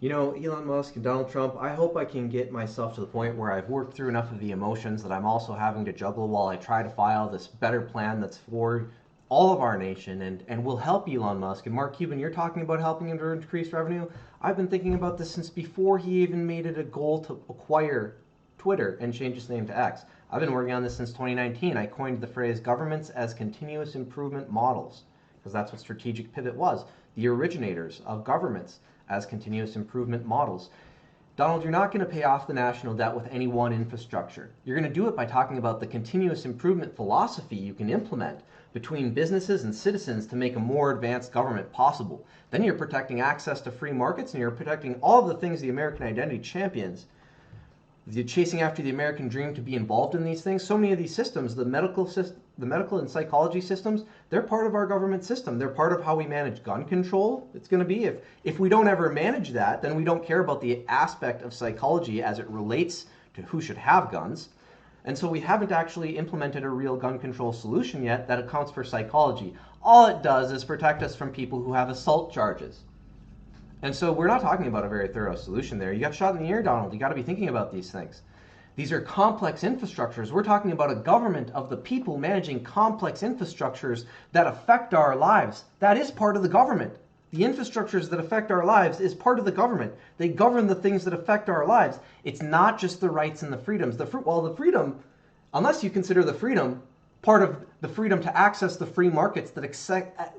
You know, Elon Musk and Donald Trump, I hope I can get myself to the point where I've worked through enough of the emotions that I'm also having to juggle while I try to file this better plan that's for all of our nation and will help Elon Musk. And Mark Cuban, you're talking about helping him to increase revenue. I've been thinking about this since before he even made it a goal to acquire Twitter and change its name to X. I've been working on this since 2019. I coined the phrase governments as continuous improvement models because that's what strategic pivot was. The originators of governments as continuous improvement models. Donald, you're not going to pay off the national debt with any one infrastructure. You're going to do it by talking about the continuous improvement philosophy you can implement between businesses and citizens to make a more advanced government possible. Then you're protecting access to free markets and you're protecting all of the things the American identity champions. You're chasing after the American dream to be involved in these things. So many of these systems, the medical and psychology systems, they're part of our government system. They're part of how we manage gun control. It's going to be if we don't ever manage that, then we don't care about the aspect of psychology as it relates to who should have guns. And so we haven't actually implemented a real gun control solution yet that accounts for psychology. All it does is protect us from people who have assault charges. And so we're not talking about a very thorough solution there. You got shot in the ear, Donald. You got to be thinking about these things. These are complex infrastructures. We're talking about a government of the people managing complex infrastructures that affect our lives. That is part of the government. The infrastructures that affect our lives is part of the government. They govern the things that affect our lives. It's not just the rights and the freedoms. The freedom, unless you consider the freedom part of the freedom to access the free markets that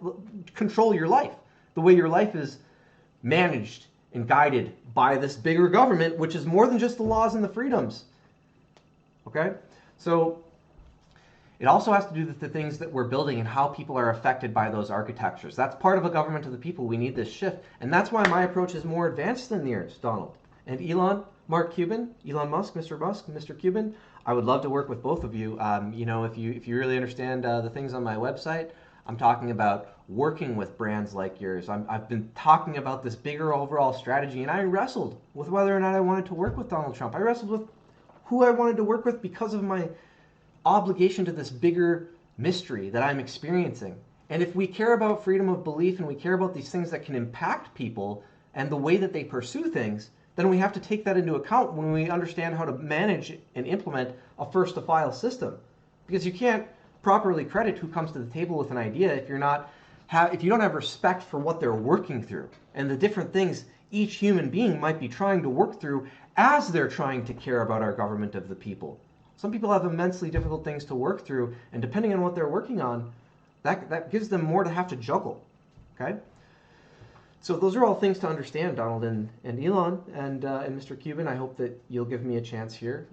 control your life, the way your life is managed and guided by this bigger government, which is more than just the laws and the freedoms. Okay? So it also has to do with the things that we're building and how people are affected by those architectures. That's part of a government of the people. We need this shift. And that's why my approach is more advanced than yours, Donald. And Mark Cuban, Elon Musk, Mr. Cuban, I would love to work with both of you. You know, if you really understand the things on my website, I'm talking about working with brands like yours. I've been talking about this bigger overall strategy, and I wrestled with whether or not I wanted to work with Donald Trump. I wrestled with who I wanted to work with because of my obligation to this bigger mystery that I'm experiencing. And if we care about freedom of belief and we care about these things that can impact people and the way that they pursue things, then we have to take that into account when we understand how to manage and implement a first-to-file system. Because you can't properly credit who comes to the table with an idea if you don't have respect for what they're working through and the different things each human being might be trying to work through as they're trying to care about our government of the people. Some people have immensely difficult things to work through, and depending on what they're working on, that gives them more to have to juggle. Okay? So those are all things to understand, Donald and Elon and Mr. Cuban. I hope that you'll give me a chance here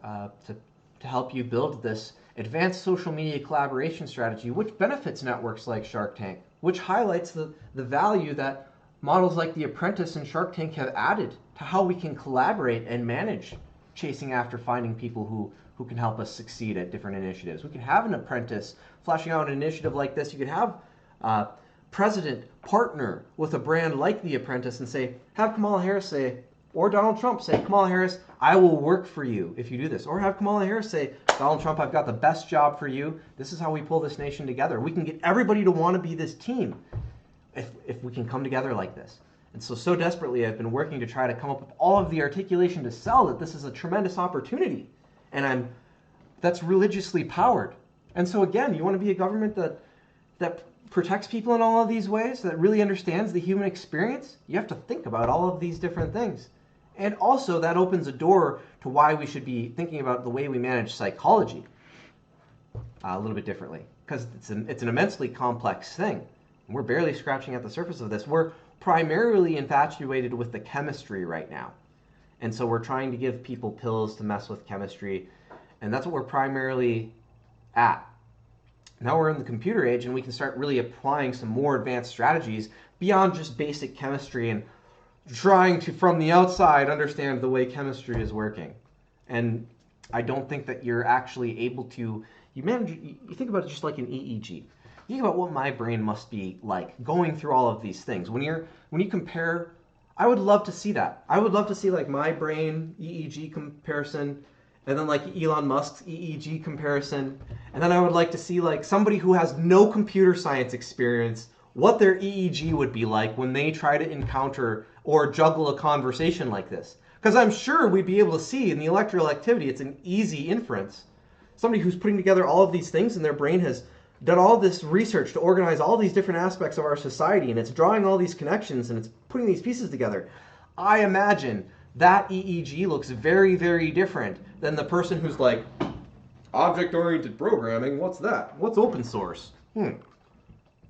to help you build this advanced social media collaboration strategy, which benefits networks like Shark Tank, which highlights the value that models like The Apprentice and Shark Tank have added to how we can collaborate and manage chasing after finding people who can help us succeed at different initiatives. We could have an apprentice fleshing out an initiative like this. You could have president partner with a brand like The Apprentice and have Kamala Harris say, or Donald Trump say, Kamala Harris, I will work for you if you do this. Or have Kamala Harris say, Donald Trump, I've got the best job for you. This is how we pull this nation together. We can get everybody to want to be this team if we can come together like this. And so desperately I've been working to try to come up with all of the articulation to sell that this is a tremendous opportunity. And that's religiously powered. And so again, you want to be a government that protects people in all of these ways, that really understands the human experience? You have to think about all of these different things. And also that opens a door to why we should be thinking about the way we manage psychology a little bit differently. Because it's an immensely complex thing. And we're barely scratching at the surface of this. We're primarily infatuated with the chemistry right now. And so we're trying to give people pills to mess with chemistry. And that's what we're primarily at. Now we're in the computer age and we can start really applying some more advanced strategies beyond just basic chemistry and trying to, from the outside, understand the way chemistry is working. And I don't think that you're actually able to, you think about it just like an EEG. You think about what my brain must be like going through all of these things. When you compare, I would love to see that. I would love to see like my brain EEG comparison, and then like Elon Musk's EEG comparison, and then I would like to see like somebody who has no computer science experience what their EEG would be like when they try to encounter or juggle a conversation like this. Because I'm sure we'd be able to see in the electrical activity, it's an easy inference. Somebody who's putting together all of these things in their brain has done all this research to organize all these different aspects of our society, and it's drawing all these connections and it's putting these pieces together. I imagine that EEG looks very, very different than the person who's like, object-oriented programming, what's that? What's open source? You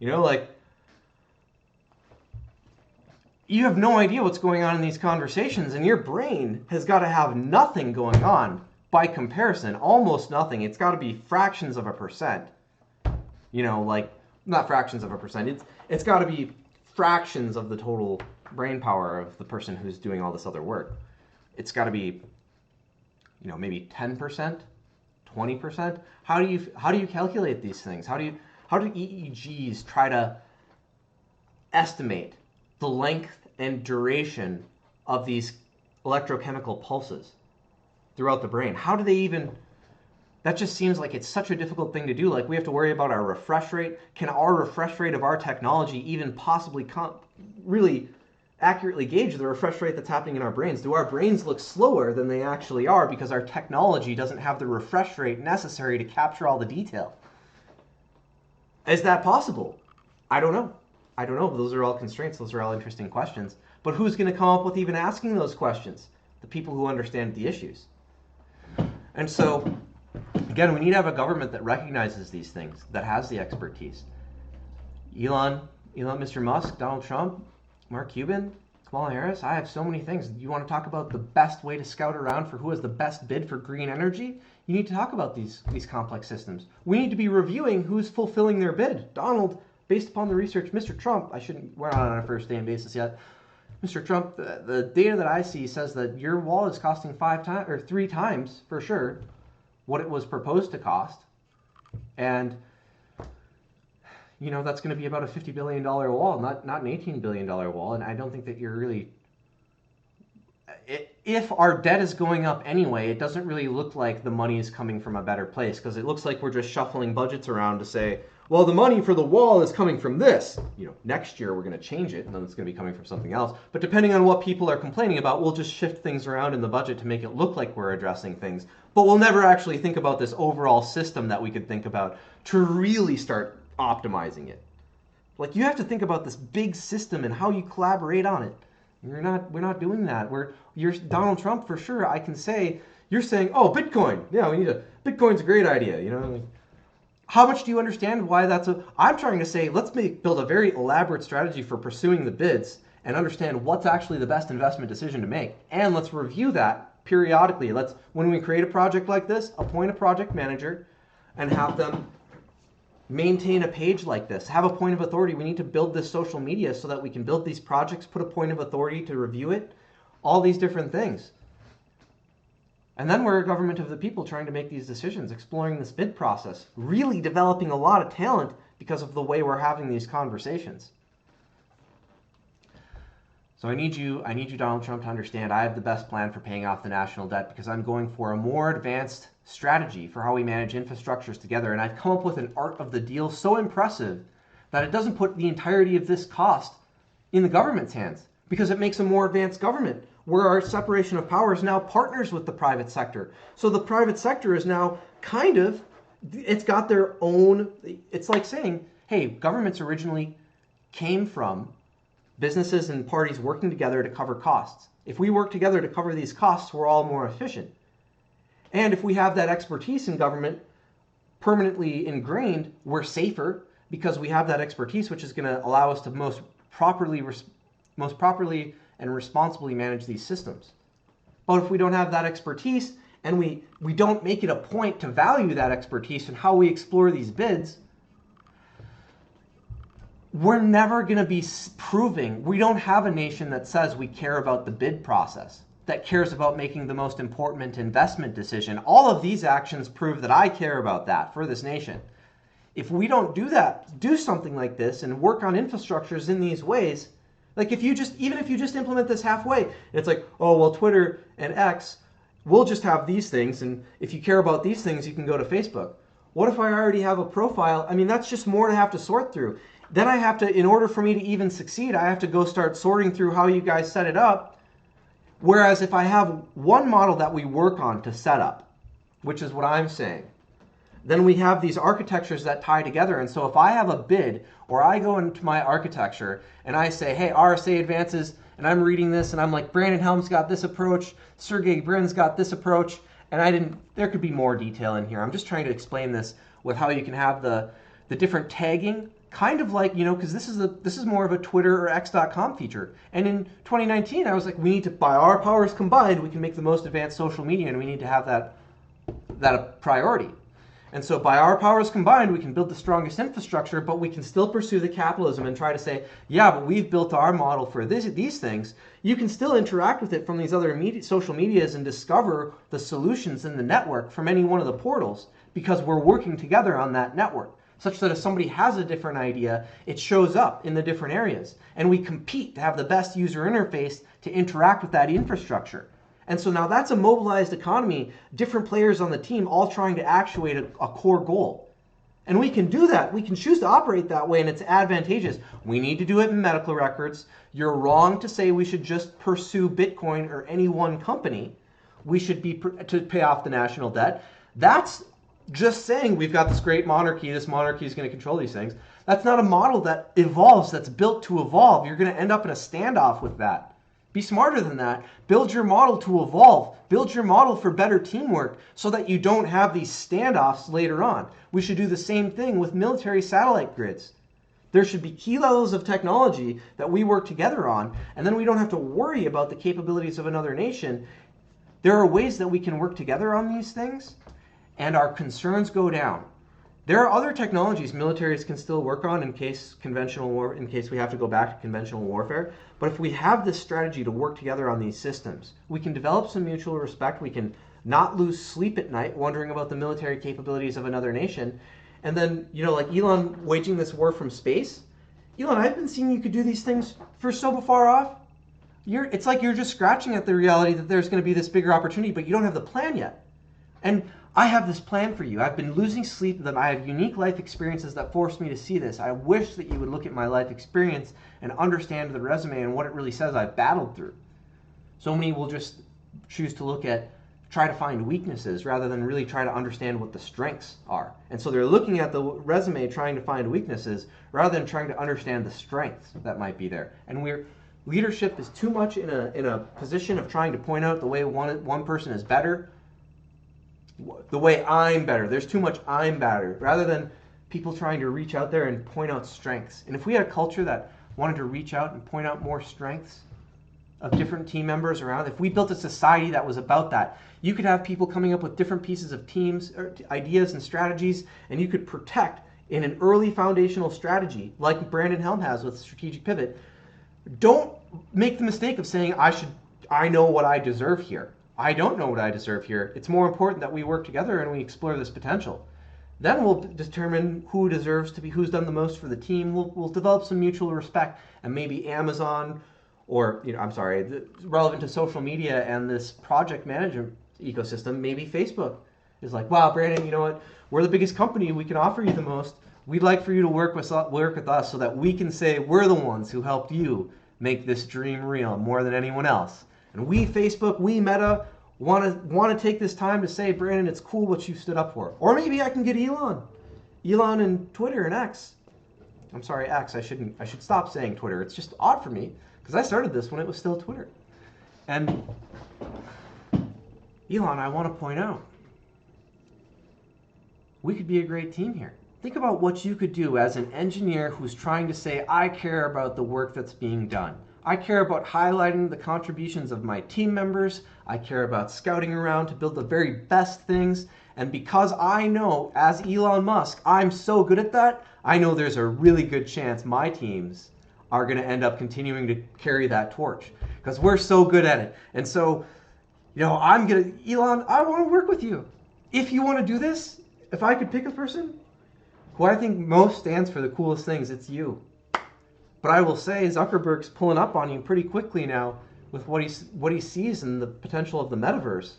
know, like, you have no idea what's going on in these conversations, and your brain has got to have nothing going on by comparison, almost nothing. It's got to be fractions of a percent. You know, like, not fractions of a percent. It's got to be fractions of the total brain power of the person who's doing all this other work. It's got to be, you know, maybe 10%, 20%. How do you calculate these things? How do EEGs try to estimate the length and duration of these electrochemical pulses throughout the brain? How do they even... That just seems like it's such a difficult thing to do. Like, we have to worry about our refresh rate. Can our refresh rate of our technology even possibly really accurately gauge the refresh rate that's happening in our brains? Do our brains look slower than they actually are because our technology doesn't have the refresh rate necessary to capture all the detail? Is that possible? I don't know. Those are all constraints. Those are all interesting questions. But who's going to come up with even asking those questions? The people who understand the issues. And so, again, we need to have a government that recognizes these things, that has the expertise. Elon, Mr. Musk, Donald Trump, Mark Cuban, Kamala Harris, I have so many things. You want to talk about the best way to scout around for who has the best bid for green energy? You need to talk about these complex systems. We need to be reviewing who's fulfilling their bid. Donald, based upon the research, Mr. Trump, we're not on a first name basis yet. Mr. Trump, the data that I see says that your wall is costing 3 times for sure what it was proposed to cost. And, you know, that's going to be about a $50 billion wall, not an $18 billion wall. And I don't think that you're really... If our debt is going up anyway, it doesn't really look like the money is coming from a better place, because it looks like we're just shuffling budgets around to say, well, the money for the wall is coming from this. You know, next year we're going to change it, and then it's going to be coming from something else. But depending on what people are complaining about, we'll just shift things around in the budget to make it look like we're addressing things. But we'll never actually think about this overall system that we could think about to really start optimizing it. Like, you have to think about this big system and how you collaborate on it. We're not doing that. You're Donald Trump for sure. I can say, you're saying, oh, Bitcoin. Yeah, Bitcoin's a great idea. You know, like, how much do you understand why that's I'm trying to say, let's build a very elaborate strategy for pursuing the bids and understand what's actually the best investment decision to make. And let's review that periodically. When we create a project like this, appoint a project manager and have them maintain a page like this, have a point of authority. We need to build this social media so that we can build these projects, put a point of authority to review it, all these different things. And then we're a government of the people trying to make these decisions, exploring this bid process, really developing a lot of talent because of the way we're having these conversations. So I need you, Donald Trump, to understand I have the best plan for paying off the national debt because I'm going for a more advanced strategy for how we manage infrastructures together. And I've come up with an art of the deal so impressive that it doesn't put the entirety of this cost in the government's hands, because it makes a more advanced government where our separation of powers now partners with the private sector. So the private sector is now it's got their own, it's like saying, hey, governments originally came from businesses and parties working together to cover costs. If we work together to cover these costs, we're all more efficient. And if we have that expertise in government permanently ingrained, we're safer because we have that expertise, which is going to allow us to most properly and responsibly manage these systems. But if we don't have that expertise and we don't make it a point to value that expertise and how we explore these bids, we're never going to be proving. We don't have a nation that says we care about the bid process, that cares about making the most important investment decision. All of these actions prove that I care about that for this nation. If we don't do that, do something like this and work on infrastructures in these ways, like even if you just implement this halfway, and it's like, oh, well, Twitter and X, we'll just have these things, and if you care about these things, you can go to Facebook. What if I already have a profile? I mean, that's just more to have to sort through. Then I have to, in order for me to even succeed, I have to go start sorting through how you guys set it up. Whereas if I have one model that we work on to set up, which is what I'm saying, then we have these architectures that tie together. And so if I have a bid, or I go into my architecture and I say, hey, RSA advances, and I'm reading this and I'm like, Brandon Helm's got this approach, Sergey Brin's got this approach, and there could be more detail in here. I'm just trying to explain this with how you can have the different tagging, kind of like, because this is more of a Twitter or X.com feature. And in 2019, I was like, we need to, by our powers combined, we can make the most advanced social media, and we need to have that a priority. And so by our powers combined, we can build the strongest infrastructure, but we can still pursue the capitalism and try to say, yeah, but we've built our model for these things. You can still interact with it from these other social medias and discover the solutions in the network from any one of the portals, because we're working together on that network, such that if somebody has a different idea, it shows up in the different areas. And we compete to have the best user interface to interact with that infrastructure. And so now that's a mobilized economy, different players on the team all trying to actuate a core goal. And we can do that. We can choose to operate that way, and it's advantageous. We need to do it in medical records. You're wrong to say we should just pursue Bitcoin or any one company. We should be to pay off the national debt. That's just saying we've got this great monarchy. This monarchy is going to control these things. That's not a model that evolves, that's built to evolve. You're going to end up in a standoff with that. Be smarter than that. Build your model to evolve. Build your model for better teamwork so that you don't have these standoffs later on. We should do the same thing with military satellite grids. There should be key levels of technology that we work together on, and then we don't have to worry about the capabilities of another nation. There are ways that we can work together on these things, and our concerns go down. There are other technologies militaries can still work on in case we have to go back to conventional warfare. But if we have this strategy to work together on these systems, we can develop some mutual respect. We can not lose sleep at night wondering about the military capabilities of another nation. And then, like Elon waging this war from space. Elon, I've been seeing you could do these things for so far off. It's like you're just scratching at the reality that there's going to be this bigger opportunity, but you don't have the plan yet. And I have this plan for you. I've been losing sleep, that I have unique life experiences that forced me to see this. I wish that you would look at my life experience and understand the resume and what it really says I've battled through. So many will just choose to try to find weaknesses rather than really try to understand what the strengths are. And so they're looking at the resume trying to find weaknesses rather than trying to understand the strengths that might be there. And leadership is too much in a position of trying to point out the way one person is better, the way I'm better. There's too much I'm better, rather than people trying to reach out there and point out strengths. And if we had a culture that wanted to reach out and point out more strengths of different team members around, if we built a society that was about that, you could have people coming up with different pieces of teams, or ideas and strategies, and you could protect in an early foundational strategy, like Brandon Helm has with Strategic Pivot. Don't make the mistake of saying, I know what I deserve here. I don't know what I deserve here. It's more important that we work together and we explore this potential. Then we'll determine who deserves to be, who's done the most for the team. We'll develop some mutual respect, and maybe Amazon, or relevant to social media and this project management ecosystem, maybe Facebook is like, wow, Brandon, you know what? We're the biggest company. We can offer you the most. We'd like for you to work with us so that we can say we're the ones who helped you make this dream real more than anyone else. And we, Facebook, we, Meta, want to take this time to say, Brandon, it's cool what you stood up for. Or maybe I can get Elon and Twitter and X. I'm sorry, X. I should stop saying Twitter. It's just odd for me because I started this when it was still Twitter. And Elon, I want to point out, we could be a great team here. Think about what you could do as an engineer who's trying to say, I care about the work that's being done. I care about highlighting the contributions of my team members. I care about scouting around to build the very best things. And because I know, as Elon Musk, I'm so good at that, I know there's a really good chance my teams are going to end up continuing to carry that torch because we're so good at it. And so, Elon, I want to work with you. If you want to do this, if I could pick a person who I think most stands for the coolest things, it's you. But I will say Zuckerberg's pulling up on you pretty quickly now with what he sees in the potential of the metaverse.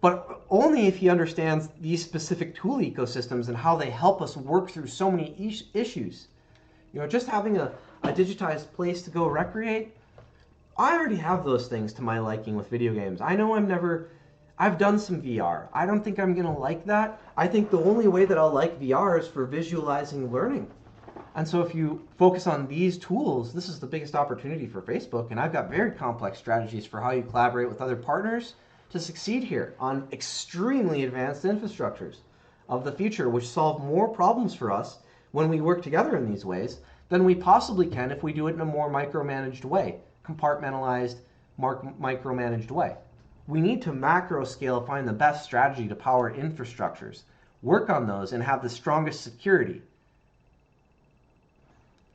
But only if he understands these specific tool ecosystems and how they help us work through so many issues. You know, just having a digitized place to go recreate, I already have those things to my liking with video games. I know I've done some VR. I don't think I'm going to like that. I think the only way that I'll like VR is for visualizing learning. And so if you focus on these tools, this is the biggest opportunity for Facebook. And I've got very complex strategies for how you collaborate with other partners to succeed here on extremely advanced infrastructures of the future, which solve more problems for us when we work together in these ways than we possibly can if we do it in a more micromanaged way, compartmentalized, micromanaged way. We need to macro scale, find the best strategy to power infrastructures, work on those, and have the strongest security.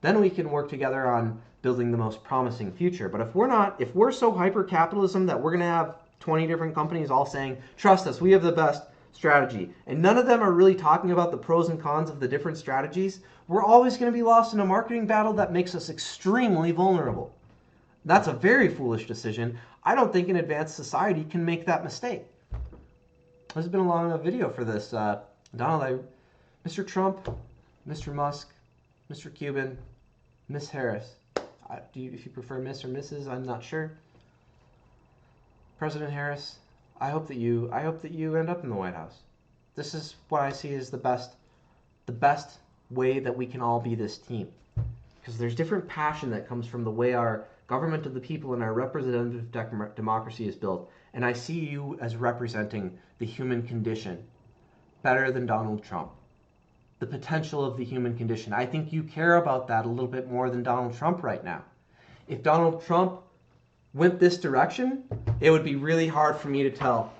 Then we can work together on building the most promising future. But if we're so hyper-capitalism that we're going to have 20 different companies all saying, trust us, we have the best strategy, and none of them are really talking about the pros and cons of the different strategies, we're always going to be lost in a marketing battle that makes us extremely vulnerable. That's a very foolish decision. I don't think an advanced society can make that mistake. This has been a long enough video for this. Donald, Mr. Trump, Mr. Musk, Mr. Cuban, Miss Harris. If you prefer Miss or Mrs., I'm not sure. President Harris, I hope that you end up in the White House. This is what I see as the best way that we can all be this team. Because there's different passion that comes from the way our government of the people and our representative democracy is built. And I see you as representing the human condition better than Donald Trump. The potential of the human condition. I think you care about that a little bit more than Donald Trump right now. If Donald Trump went this direction, it would be really hard for me to tell.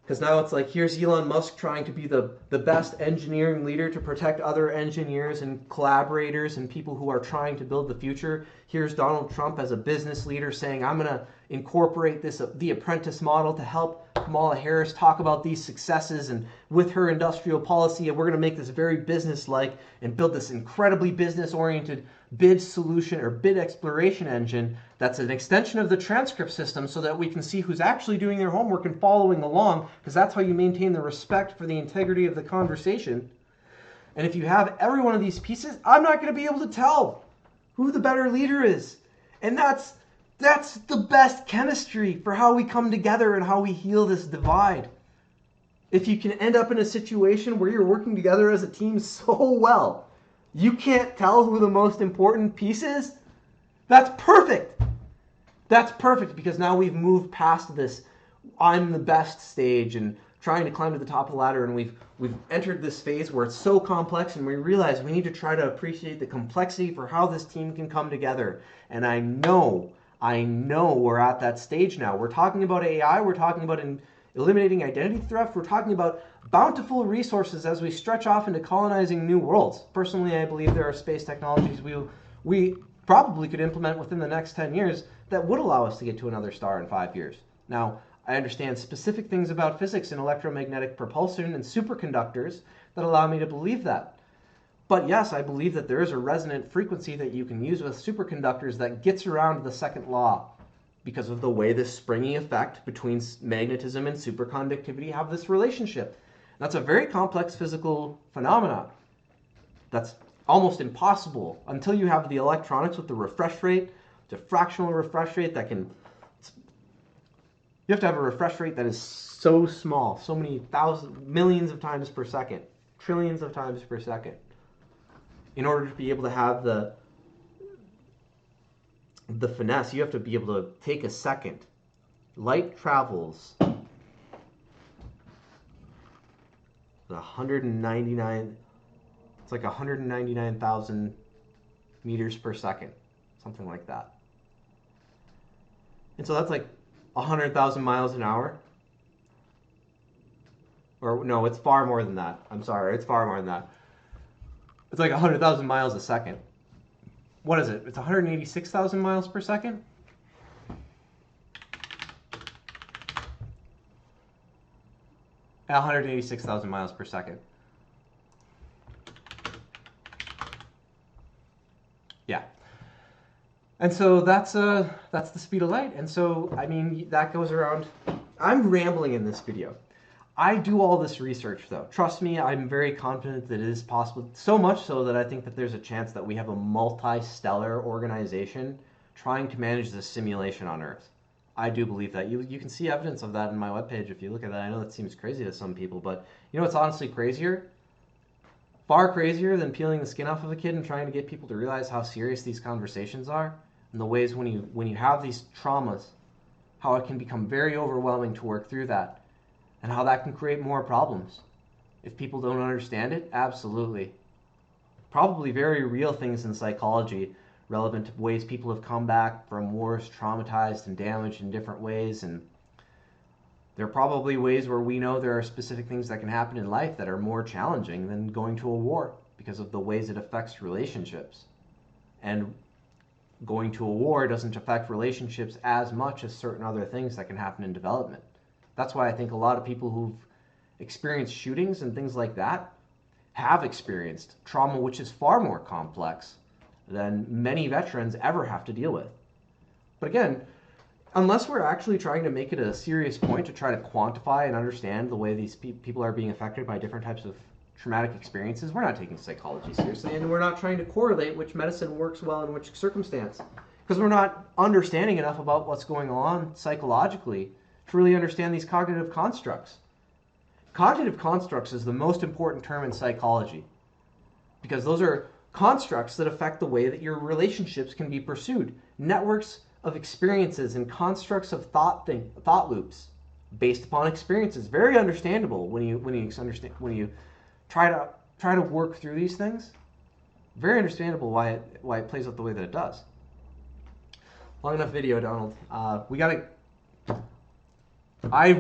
Because now it's like, here's Elon Musk trying to be the best engineering leader to protect other engineers and collaborators and people who are trying to build the future. Here's Donald Trump as a business leader saying, I'm going to incorporate the apprentice model to help Kamala Harris talk about these successes and with her industrial policy, and we're going to make this very business-like and build this incredibly business-oriented bid solution or bid exploration engine that's an extension of the transcript system so that we can see who's actually doing their homework and following along, because that's how you maintain the respect for the integrity of the conversation. And if you have every one of these pieces, I'm not going to be able to tell who the better leader is. And that's the best chemistry for how we come together and how we heal this divide. If you can end up in a situation where you're working together as a team so well, you can't tell who the most important piece is, that's perfect. That's perfect, because now we've moved past this I'm the best stage and trying to climb to the top of the ladder, and we've entered this phase where it's so complex, and we realize we need to try to appreciate the complexity for how this team can come together. And I know we're at that stage now. We're talking about AI, we're talking about eliminating identity theft, we're talking about bountiful resources as we stretch off into colonizing new worlds. Personally, I believe there are space technologies we probably could implement within the next 10 years that would allow us to get to another star in 5 years. Now, I understand specific things about physics and electromagnetic propulsion and superconductors that allow me to believe that. But yes, I believe that there is a resonant frequency that you can use with superconductors that gets around the second law because of the way this springy effect between magnetism and superconductivity have this relationship. That's a very complex physical phenomenon. That's almost impossible until you have the electronics with the refresh rate, the fractional refresh rate that can... You have to have a refresh rate that is so small, so many millions of times per second, trillions of times per second, in order to be able to have the finesse. You have to be able to take a second. Light travels 199, it's like 199,000 meters per second, something like that. And so that's like 100,000 miles an hour. Or no, it's far more than that. I'm sorry, it's far more than that. It's like 100,000 miles a second. What is it? It's 186,000 miles per second? Yeah, 186,000 miles per second. Yeah. And so that's the speed of light. And so, I mean, that goes around. I'm rambling in this video. I do all this research, though. Trust me, I'm very confident that it is possible. So much so that I think that there's a chance that we have a multi-stellar organization trying to manage this simulation on Earth. I do believe that. You can see evidence of that in my webpage if you look at that. I know that seems crazy to some people, but you know what's honestly crazier? Far crazier than peeling the skin off of a kid and trying to get people to realize how serious these conversations are, and the ways when you have these traumas, how it can become very overwhelming to work through that, and how that can create more problems. If people don't understand it, absolutely. Probably very real things in psychology relevant to ways people have come back from wars traumatized and damaged in different ways, and there are probably ways where we know there are specific things that can happen in life that are more challenging than going to a war because of the ways it affects relationships. And going to a war doesn't affect relationships as much as certain other things that can happen in development. That's why I think a lot of people who've experienced shootings and things like that have experienced trauma which is far more complex than many veterans ever have to deal with. But again, unless we're actually trying to make it a serious point to try to quantify and understand the way these people are being affected by different types of traumatic experiences, we're not taking psychology seriously, and we're not trying to correlate which medicine works well in which circumstance, because we're not understanding enough about what's going on psychologically to really understand these cognitive constructs. Cognitive constructs is the most important term in psychology, because those are constructs that affect the way that your relationships can be pursued. Networks of experiences and constructs of thought loops based upon experiences. Very understandable when you try to work through these things. Very understandable why it plays out the way that it does. Long enough video, Donald. We gotta. I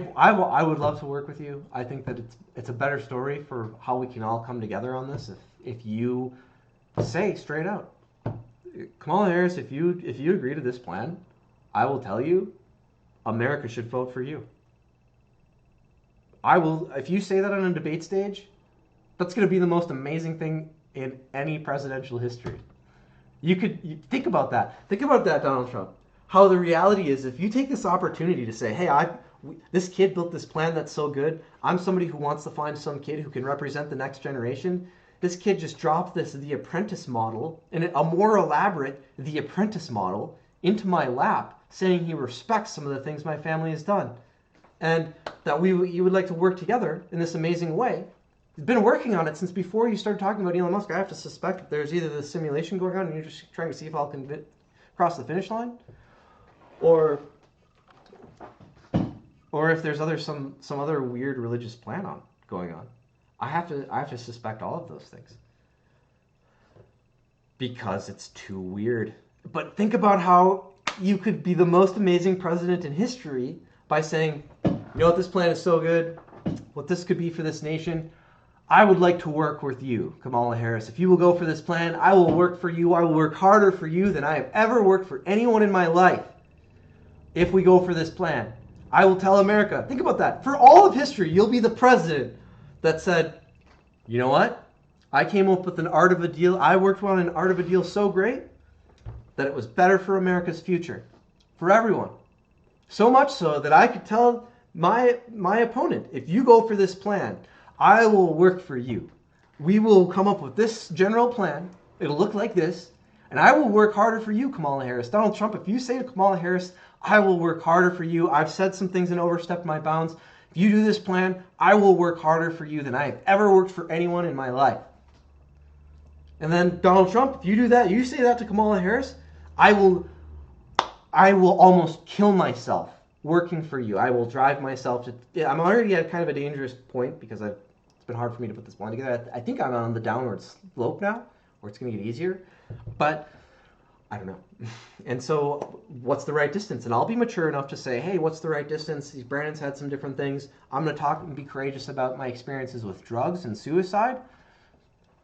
would love to work with you. I think that it's a better story for how we can all come together on this if you say straight out, Kamala Harris, if you agree to this plan, I will tell you, America should vote for you. I will. If you say that on a debate stage, that's going to be the most amazing thing in any presidential history. You think about that. Think about that, Donald Trump. How the reality is, if you take this opportunity to say, hey, this kid built this plan that's so good. I'm somebody who wants to find some kid who can represent the next generation. This kid just dropped The Apprentice model, and a more elaborate The Apprentice model, into my lap, saying he respects some of the things my family has done, and that you would like to work together in this amazing way. He's been working on it since before you started talking about Elon Musk. I have to suspect that there's either this simulation going on and you're just trying to see if I'll cross the finish line, or if there's some other weird religious plan going on. I have to suspect all of those things because it's too weird. But think about how you could be the most amazing president in history by saying, you know what, this plan is so good, what this could be for this nation, I would like to work with you, Kamala Harris. If you will go for this plan, I will work for you. I will work harder for you than I have ever worked for anyone in my life. If we go for this plan, I will tell America, think about that, for all of history, you'll be the president that said, you know what? I came up with an art of a deal. I worked on an art of a deal so great that it was better for America's future, for everyone. So much so that I could tell my opponent, if you go for this plan, I will work for you. We will come up with this general plan. It'll look like this, and I will work harder for you, Kamala Harris. Donald Trump, if you say to Kamala Harris, I will work harder for you. I've said some things and overstepped my bounds. If you do this plan, I will work harder for you than I have ever worked for anyone in my life. And then Donald Trump, if you do that, you say that to Kamala Harris, I will almost kill myself working for you. I will drive myself to... I'm already at kind of a dangerous point because it's been hard for me to put this plan together. I think I'm on the downward slope now, where it's going to get easier. But I don't know. And so what's the right distance? And I'll be mature enough to say, hey, what's the right distance? Brandon's had some different things. I'm going to talk and be courageous about my experiences with drugs and suicide.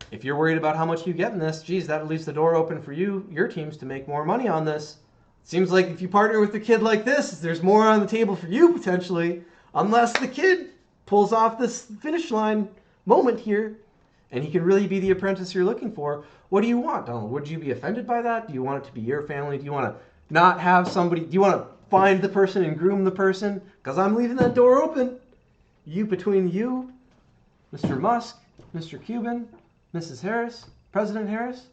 If you're worried about how much you get in this, geez, that leaves the door open for your teams to make more money on this. Seems like if you partner with a kid like this, there's more on the table for you potentially, unless the kid pulls off this finish line moment here, and he can really be the apprentice you're looking for. What do you want, Donald? Would you be offended by that? Do you want it to be your family? Do you want to not have somebody? Do you want to find the person and groom the person? Because I'm leaving that door open. between you, Mr. Musk, Mr. Cuban, Mrs. Harris, President Harris,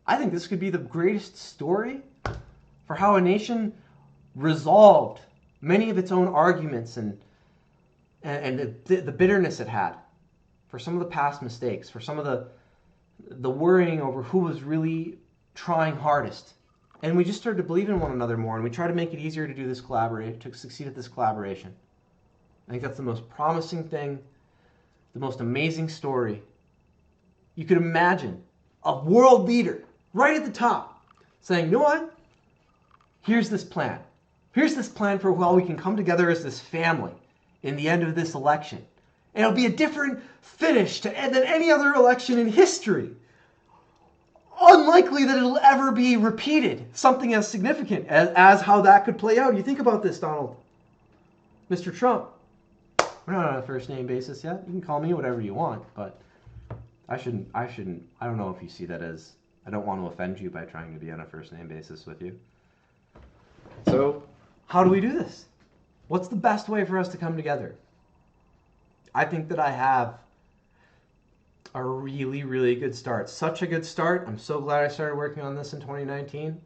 I think this could be the greatest story for how a nation resolved many of its own arguments and the bitterness it had for some of the past mistakes, for some of the worrying over who was really trying hardest. And we just started to believe in one another more, and we try to make it easier to do this to succeed at this collaboration. I think that's the most promising thing, the most amazing story. You could imagine a world leader right at the top saying, you know what? Here's this plan. Here's this plan for how we can come together as this family in the end of this election. And it'll be a different finish than any other election in history. Unlikely that it'll ever be repeated. Something as significant as how that could play out. You think about this, Donald. Mr. Trump. We're not on a first name basis yet. You can call me whatever you want, but I don't know if you see that as, I don't want to offend you by trying to be on a first name basis with you. So, how do we do this? What's the best way for us to come together? I think that I have a really, really good start. Such a good start. I'm so glad I started working on this in 2019.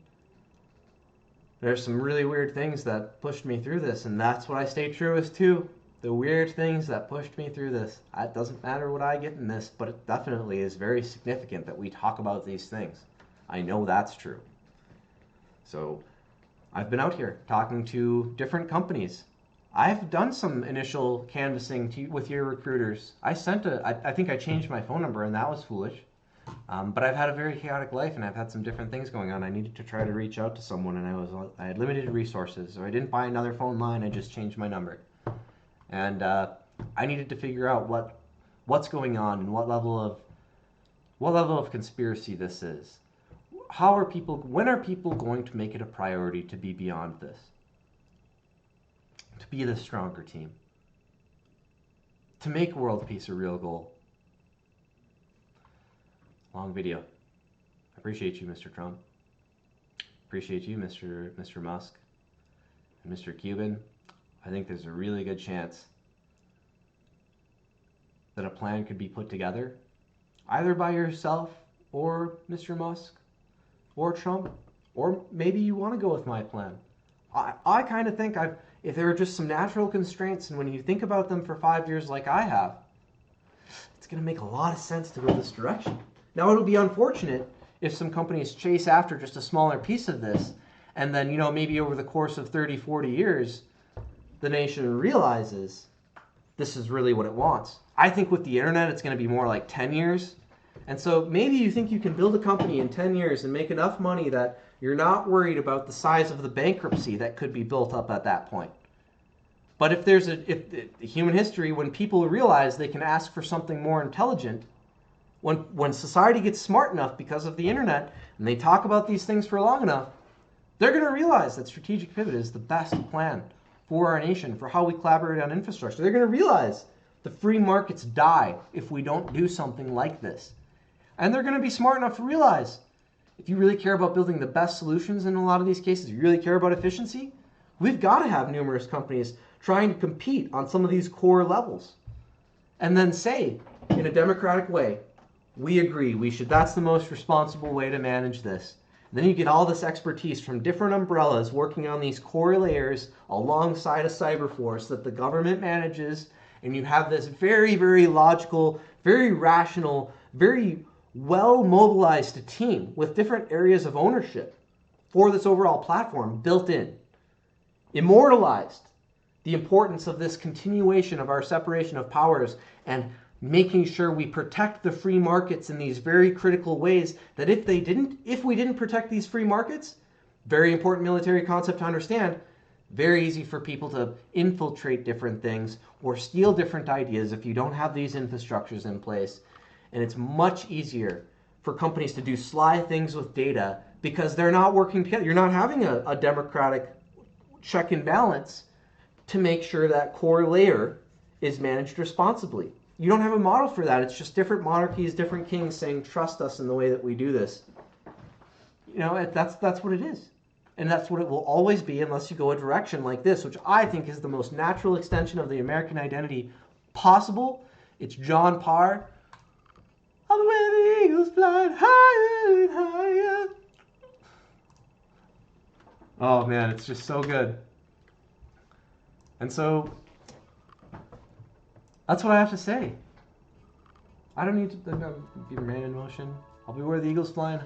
There's some really weird things that pushed me through this, and that's what I stay true as too. The weird things that pushed me through this. It doesn't matter what I get in this, but it definitely is very significant that we talk about these things. I know that's true. So I've been out here talking to different companies. I've done some initial canvassing with your recruiters. I think I changed my phone number, and that was foolish. But I've had a very chaotic life, and I've had some different things going on. I needed to try to reach out to someone, and I had limited resources, so I didn't buy another phone line. I just changed my number, and I needed to figure out what's going on and what level of conspiracy this is. When are people going to make it a priority to be beyond this? To be the stronger team? To make world peace a real goal? Long video. I appreciate you, Mr. Trump. Appreciate you, Mr. Musk. And Mr. Cuban. I think there's a really good chance that a plan could be put together, either by yourself or Mr. Musk or Trump, or maybe you want to go with my plan. I kind of think if there are just some natural constraints, and when you think about them for 5 years like I have, it's going to make a lot of sense to go this direction. Now, it'll be unfortunate if some companies chase after just a smaller piece of this, and then, maybe over the course of 30, 40 years, the nation realizes this is really what it wants. I think with the internet, it's going to be more like 10 years. And so maybe you think you can build a company in 10 years and make enough money that you're not worried about the size of the bankruptcy that could be built up at that point. But if human history, when people realize they can ask for something more intelligent, when society gets smart enough because of the internet, and they talk about these things for long enough, they're going to realize that strategic pivot is the best plan for our nation, for how we collaborate on infrastructure. They're going to realize the free markets die if we don't do something like this. And they're going to be smart enough to realize, if you really care about building the best solutions in a lot of these cases, if you really care about efficiency, we've got to have numerous companies trying to compete on some of these core levels. And then say, in a democratic way, we agree, that's the most responsible way to manage this. And then you get all this expertise from different umbrellas working on these core layers alongside a cyber force that the government manages, and you have this very, very logical, very rational, very well-mobilized team with different areas of ownership for this overall platform built in. Immortalized the importance of this continuation of our separation of powers and making sure we protect the free markets in these very critical ways that if we didn't protect these free markets, very important military concept to understand, very easy for people to infiltrate different things or steal different ideas if you don't have these infrastructures in place. And it's much easier for companies to do sly things with data because they're not working together. You're not having a democratic check and balance to make sure that core layer is managed responsibly. You don't have a model for that. It's just different monarchies, different kings saying, trust us in the way that we do this. That's what it is. And that's what it will always be unless you go a direction like this, which I think is the most natural extension of the American identity possible. It's John Parr. All the way the eagles fly higher and higher. Oh man, it's just so good. And so that's what I have to say. I don't need to be man in motion. I'll be where the eagles flying